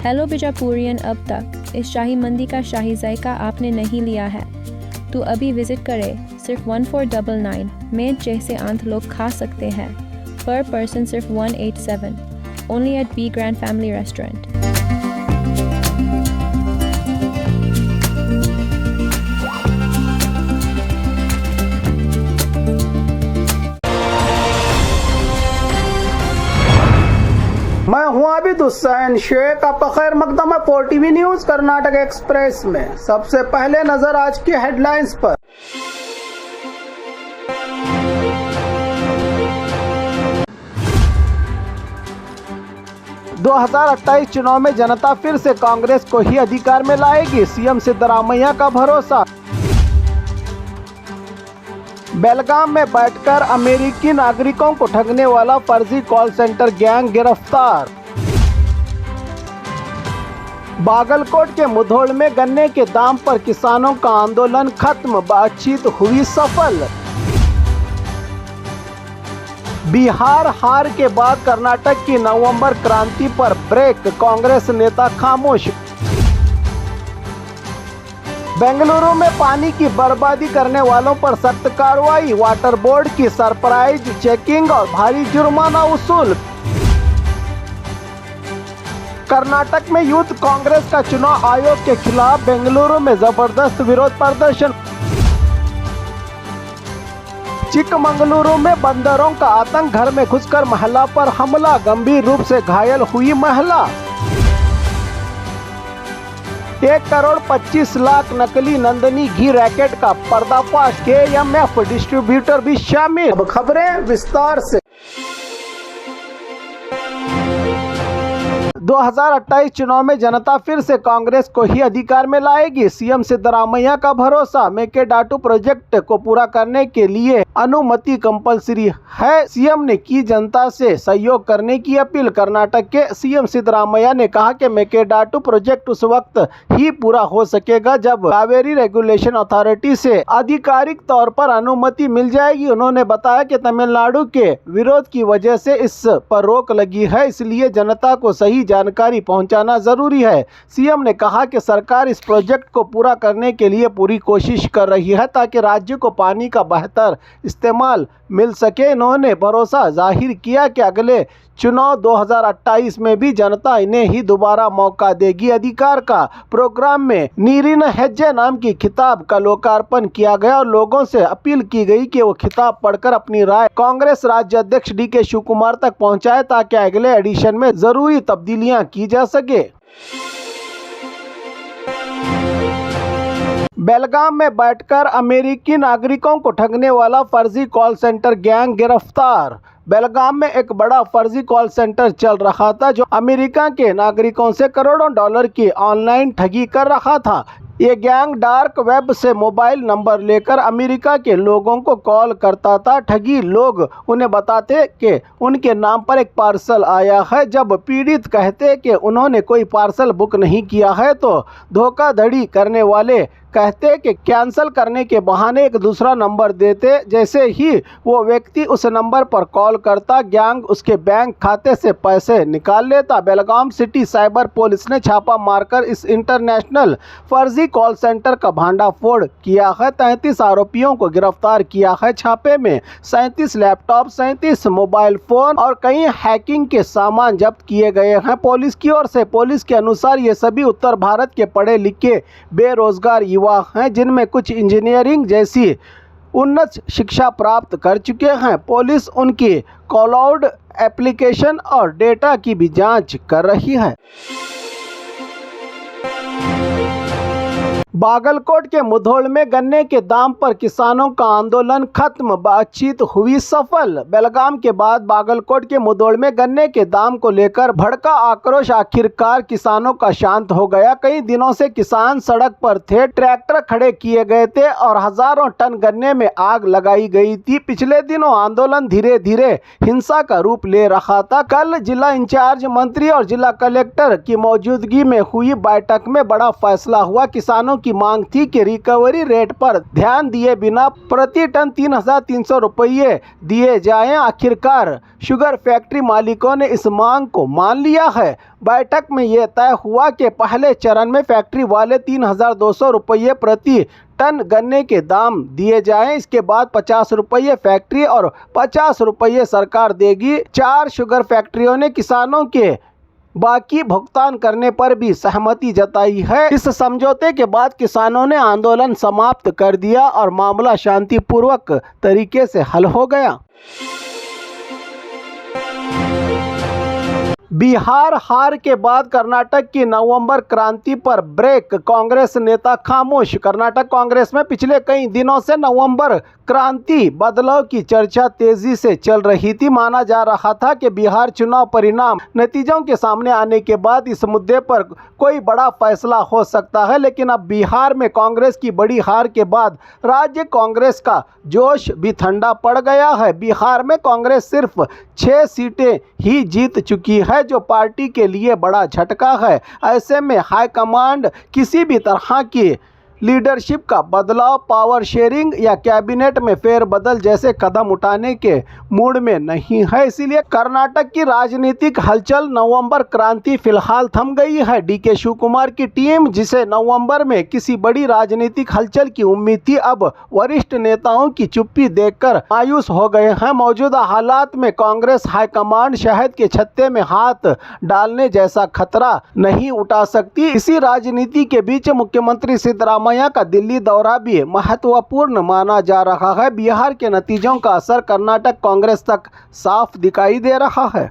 Hello बिजापुरियन, अब तक इस शाही मंदी का शाही जायका आपने नहीं लिया है तो अभी विजिट करें। सिर्फ 1499 में जैसे आंत लोग खा सकते हैं। पर पर्सन सिर्फ 187। Only at B grand family restaurant. मैं हूं आबिद हुसैन शेख। आपका खैर मकदम है 4TV न्यूज कर्नाटक एक्सप्रेस में। सबसे पहले नजर आज की हेडलाइंस पर। दो 2028 चुनाव में जनता फिर से कांग्रेस को ही अधिकार में लाएगी, सीएम सिद्धरामैया का भरोसा। बेलगाम में बैठकर अमेरिकी नागरिकों को ठगने वाला फर्जी कॉल सेंटर गैंग गिरफ्तार। बागलकोट के मुधोल में गन्ने के दाम पर किसानों का आंदोलन खत्म, बातचीत हुई सफल। बिहार हार के बाद कर्नाटक की नवंबर क्रांति पर ब्रेक, कांग्रेस नेता खामोश। बेंगलुरु में पानी की बर्बादी करने वालों पर सख्त कार्रवाई, वाटर बोर्ड की सरप्राइज चेकिंग और भारी जुर्माना वसूल। कर्नाटक में यूथ कांग्रेस का चुनाव आयोग के खिलाफ बेंगलुरु में जबरदस्त विरोध प्रदर्शन। चिकमंगलुरु में बंदरों का आतंक, घर में घुसकर महिला पर हमला, गंभीर रूप से घायल हुई महिला। 1,25,00,000 नकली नंदनी घी रैकेट का पर्दाफाश, KMF डिस्ट्रीब्यूटर भी शामिल। अब खबरें विस्तार से। 2028 चुनाव में जनता फिर से कांग्रेस को ही अधिकार में लाएगी, सीएम सिद्धरामैया का भरोसा। मेकेडाटू प्रोजेक्ट को पूरा करने के लिए अनुमति कंपलसरी है, सीएम ने की जनता से सहयोग करने की अपील। कर्नाटक के सीएम सिद्धरामैया ने कहा कि मेकेडाटू प्रोजेक्ट उस वक्त ही पूरा हो सकेगा जब कावेरी रेगुलेशन अथॉरिटी से आधिकारिक तौर पर अनुमति मिल जाएगी। उन्होंने बताया कि तमिलनाडु के विरोध की वजह से इस पर रोक लगी है, इसलिए जनता को सही जानकारी पहुंचाना जरूरी है। सीएम ने कहा कि सरकार इस प्रोजेक्ट को पूरा करने के लिए पूरी कोशिश कर रही है ताकि राज्य को पानी का बेहतर इस्तेमाल मिल सके। इन्होंने भरोसा जाहिर किया कि अगले चुनाव 2028 में भी जनता इन्हें ही दोबारा मौका देगी। अधिकार का प्रोग्राम में नीरिन हेज्जे नाम की किताब का लोकार्पण किया गया और लोगों से अपील की गई कि वो किताब पढ़कर अपनी राय कांग्रेस राज्य अध्यक्ष DK शिवकुमार तक पहुंचाए ताकि अगले एडिशन में जरूरी तब्दीलियां की जा सके। बेलगाम में बैठकर अमेरिकी नागरिकों को ठगने वाला फर्जी कॉल सेंटर गैंग गिरफ्तार। बेलगाम में एक बड़ा फर्जी कॉल सेंटर चल रहा था जो अमेरिका के नागरिकों से करोड़ों डॉलर की ऑनलाइन ठगी कर रहा था। ये गैंग डार्क वेब से मोबाइल नंबर लेकर अमेरिका के लोगों को कॉल करता था। ठगी लोग उन्हें बताते कि उनके नाम पर एक पार्सल आया है। जब पीड़ित कहते कि उन्होंने कोई पार्सल बुक नहीं किया है तो धोखाधड़ी करने वाले कहते कि कैंसिल करने के बहाने एक दूसरा नंबर देते। जैसे ही वो व्यक्ति उस नंबर पर कॉल करता, गैंग उसके बैंक खाते से पैसे निकाल लेता। बेलगाम सिटी साइबर पुलिस ने छापा मारकर इस इंटरनेशनल फर्जी कॉल सेंटर का भांडाफोड़ किया है। 33 आरोपियों को गिरफ्तार किया है। छापे में 37 लैपटॉप, 37 मोबाइल फोन और कई हैकिंग के सामान जब्त किए गए हैं पुलिस की ओर से। पुलिस के अनुसार ये सभी उत्तर भारत के पढ़े लिखे बेरोजगार युवा हैं जिनमें कुछ इंजीनियरिंग जैसी उन्नत शिक्षा प्राप्त कर चुके हैं। पुलिस उनकी क्लाउड एप्लीकेशन और डेटा की भी जांच कर रही है। बागलकोट के मुधोल में गन्ने के दाम पर किसानों का आंदोलन खत्म, बातचीत हुई सफल। बेलगाम के बाद बागलकोट के मुधोल में गन्ने के दाम को लेकर भड़का आक्रोश आखिरकार किसानों का शांत हो गया। कई दिनों से किसान सड़क पर थे, ट्रैक्टर खड़े किए गए थे और हजारों टन गन्ने में आग लगाई गई थी। पिछले दिनों आंदोलन धीरे धीरे हिंसा का रूप ले रहा था। कल जिला इंचार्ज मंत्री और जिला कलेक्टर की मौजूदगी में हुई बैठक में बड़ा फैसला हुआ। किसानों की मांग थी कि रिकवरी रेट पर ध्यान दिए बिना प्रति टन 3,300 रुपये दिए जाएं। आखिरकार शुगर फैक्ट्री मालिकों ने इस मांग को मान लिया है। बैठक में यह तय हुआ कि पहले चरण में फैक्ट्री वाले 3,200 रुपये प्रति टन गन्ने के दाम दिए जाएं। इसके बाद 50 रुपये फैक्ट्री और 50 रुपये सरकार देगी। 4 शुगर फैक्ट्रियों ने किसानों के बाकी भुगतान करने पर भी सहमति जताई है। इस समझौते के बाद किसानों ने आंदोलन समाप्त कर दिया और मामला शांतिपूर्वक तरीके से हल हो गया। बिहार हार के बाद कर्नाटक की नवंबर क्रांति पर ब्रेक, कांग्रेस नेता खामोश। कर्नाटक कांग्रेस में पिछले कई दिनों से नवंबर क्रांति बदलाव की चर्चा तेजी से चल रही थी। माना जा रहा था कि बिहार चुनाव परिणाम नतीजों के सामने आने के बाद इस मुद्दे पर कोई बड़ा फैसला हो सकता है, लेकिन अब बिहार में कांग्रेस की बड़ी हार के बाद राज्य कांग्रेस का जोश भी ठंडा पड़ गया है। बिहार में कांग्रेस सिर्फ 6 सीटें ही जीत चुकी है, जो पार्टी के लिए बड़ा झटका है। ऐसे में हाईकमांड किसी भी तरह की लीडरशिप का बदलाव, पावर शेयरिंग या कैबिनेट में फेरबदल जैसे कदम उठाने के मूड में नहीं है। इसीलिए कर्नाटक की राजनीतिक हलचल नवंबर क्रांति फिलहाल थम गई है। डीके शिव कुमार की टीम, जिसे नवंबर में किसी बड़ी राजनीतिक हलचल की उम्मीद थी, अब वरिष्ठ नेताओं की चुप्पी देखकर मायूस हो गए हैं। मौजूदा हालात में कांग्रेस हाईकमांड शहद के छत्ते में हाथ डालने जैसा खतरा नहीं उठा सकती। इसी राजनीति के बीच मुख्यमंत्री सिद्धरामैया का दिल्ली दौरा भी महत्वपूर्ण माना जा रहा है। बिहार के नतीजों का असर कर्नाटक कांग्रेस तक साफ दिखाई दे रहा है।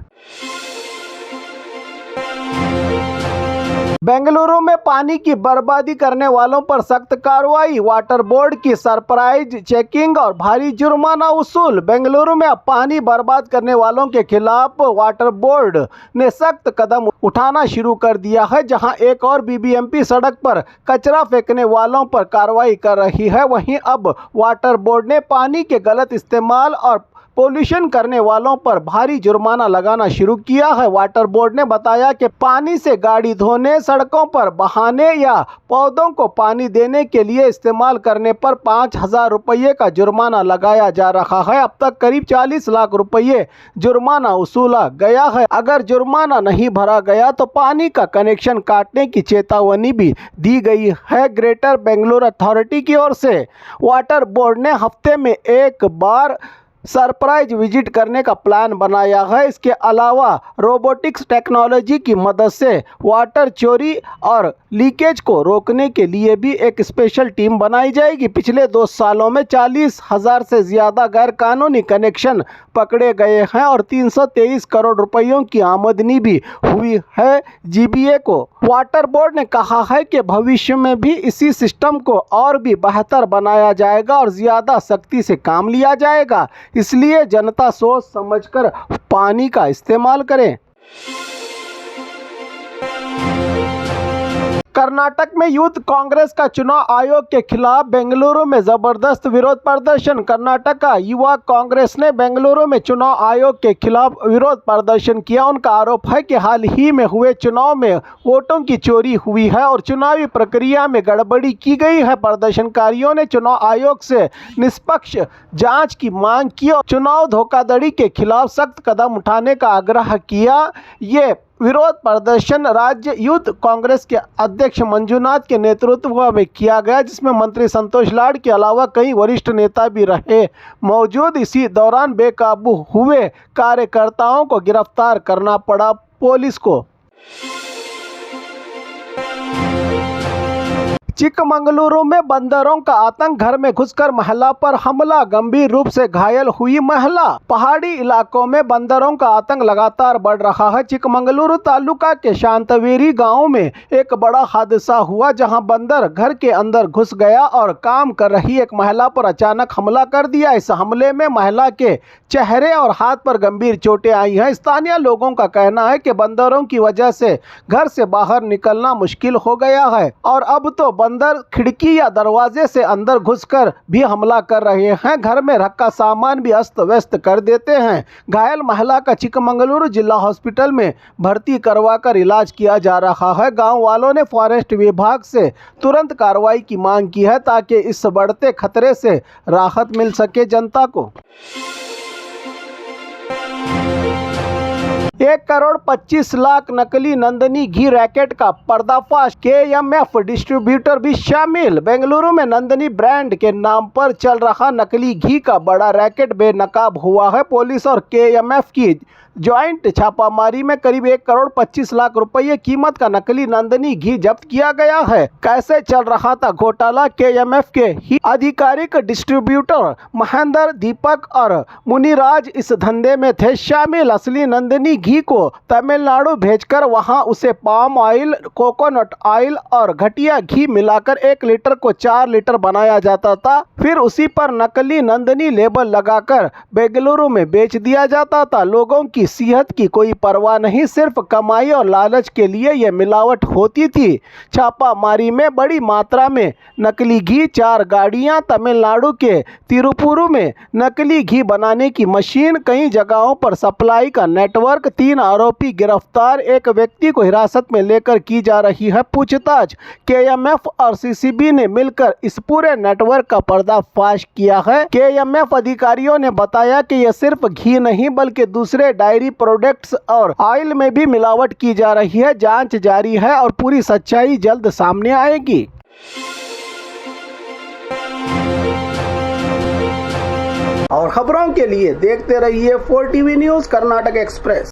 बेंगलुरु में पानी की बर्बादी करने वालों पर सख्त कार्रवाई, वाटर बोर्ड की सरप्राइज चेकिंग और भारी जुर्माना वसूल। बेंगलुरु में अब पानी बर्बाद करने वालों के खिलाफ वाटर बोर्ड ने सख्त कदम उठाना शुरू कर दिया है। जहां एक और बीबीएमपी सड़क पर कचरा फेंकने वालों पर कार्रवाई कर रही है, वहीं अब वाटर बोर्ड ने पानी के गलत इस्तेमाल और पोल्यूशन करने वालों पर भारी जुर्माना लगाना शुरू किया है। वाटर बोर्ड ने बताया कि पानी से गाड़ी धोने, सड़कों पर बहाने या पौधों को पानी देने के लिए इस्तेमाल करने पर 5,000 रुपये का जुर्माना लगाया जा रहा है। अब तक करीब 40 लाख रुपये जुर्माना वसूला गया है। अगर जुर्माना नहीं भरा गया तो पानी का कनेक्शन काटने की चेतावनी भी दी गई है। ग्रेटर बेंगलुरु अथॉरिटी की ओर से वाटर बोर्ड ने हफ्ते में एक बार सरप्राइज विजिट करने का प्लान बनाया है। इसके अलावा रोबोटिक्स टेक्नोलॉजी की मदद से वाटर चोरी और लीकेज को रोकने के लिए भी एक स्पेशल टीम बनाई जाएगी। पिछले 2 सालों में 40,000 से ज़्यादा गैर कानूनी कनेक्शन पकड़े गए हैं और 323 करोड़ रुपयों की आमदनी भी हुई है जीबीए को। वाटर बोर्ड ने कहा है कि भविष्य में भी इसी सिस्टम को और भी बेहतर बनाया जाएगा और ज़्यादा सख्ती से काम लिया जाएगा। इसलिए जनता सोच समझकर पानी का इस्तेमाल करें। कर्नाटक में यूथ कांग्रेस का चुनाव आयोग के खिलाफ बेंगलुरु में जबरदस्त विरोध प्रदर्शन। कर्नाटक का युवा कांग्रेस ने बेंगलुरु में चुनाव आयोग के खिलाफ विरोध प्रदर्शन किया। उनका आरोप है कि हाल ही में हुए चुनाव में वोटों की चोरी हुई है और चुनावी प्रक्रिया में गड़बड़ी की गई है। प्रदर्शनकारियों ने चुनाव आयोग से निष्पक्ष जांच की मांग की और चुनाव धोखाधड़ी के खिलाफ सख्त कदम उठाने का आग्रह किया। ये विरोध प्रदर्शन राज्य यूथ कांग्रेस के अध्यक्ष मंजुनाथ के नेतृत्व में किया गया, जिसमें मंत्री संतोष लाड के अलावा कई वरिष्ठ नेता भी रहे मौजूद। इसी दौरान बेकाबू हुए कार्यकर्ताओं को गिरफ्तार करना पड़ा पुलिस को। चिकमंगलुरु में बंदरों का आतंक, घर में घुसकर महिला पर हमला, गंभीर रूप से घायल हुई महिला। पहाड़ी इलाकों में बंदरों का आतंक लगातार बढ़ रहा है। चिकमंगलुरु तालुका के शांतवेरी गांव में एक बड़ा हादसा हुआ, जहां बंदर घर के अंदर घुस गया और काम कर रही एक महिला पर अचानक हमला कर दिया। इस हमले में महिला के चेहरे और हाथ पर गंभीर चोटें आई हैं। स्थानीय लोगों का कहना है कि बंदरों की वजह से घर से बाहर निकलना मुश्किल हो गया है और अब तो अंदर खिड़की या दरवाजे से अंदर घुसकर भी हमला कर रहे हैं। घर में रखा सामान भी अस्त व्यस्त कर देते हैं। घायल महिला का चिकमंगलुरु जिला हॉस्पिटल में भर्ती करवाकर इलाज किया जा रहा है। गांव वालों ने फॉरेस्ट विभाग से तुरंत कार्रवाई की मांग की है ताकि इस बढ़ते खतरे से राहत मिल सके जनता को। 1,25,00,000 नकली नंदनी घी रैकेट का पर्दाफाश। KMF डिस्ट्रीब्यूटर भी शामिल। बेंगलुरु में नंदनी ब्रांड के नाम पर चल रहा नकली घी का बड़ा रैकेट बेनकाब हुआ है। पुलिस और KMF की ज्वाइंट छापामारी में करीब 1,25,00,000 रुपये कीमत का नकली नंदनी घी जब्त किया गया है। कैसे चल रहा था घोटाला? KMF के ही आधिकारिक डिस्ट्रीब्यूटर महेंद्र, दीपक और मुनिराज इस धंधे में थे शामिल। असली नंदनी घी को तमिलनाडु भेजकर वहां उसे पाम ऑयल, कोकोनट ऑयल और घटिया घी मिलाकर 1 लीटर को 4 लीटर बनाया जाता था। फिर उसी पर नकली नंदनी लेबल लगाकर बेंगलुरु में बेच दिया जाता था। लोगों की सेहत की कोई परवाह नहीं, सिर्फ कमाई और लालच के लिए यह मिलावट होती थी। छापामारी में बड़ी मात्रा में नकली घी, 4 गाड़ियां, तमिलनाडु के तिरुपुरु में नकली घी बनाने की मशीन, कई जगहों पर सप्लाई का नेटवर्क, 3 आरोपी गिरफ्तार। एक व्यक्ति को हिरासत में लेकर की जा रही है पूछताछ। KMF और CCB ने मिलकर इस पूरे नेटवर्क का पर्दाफाश किया है। KMF अधिकारियों ने बताया कि यह सिर्फ घी नहीं बल्कि दूसरे डायरी प्रोडक्ट्स और ऑयल में भी मिलावट की जा रही है। जांच जारी है और पूरी सच्चाई जल्द सामने आएगी। और खबरों के लिए देखते रहिए 4TV न्यूज़ कर्नाटक एक्सप्रेस।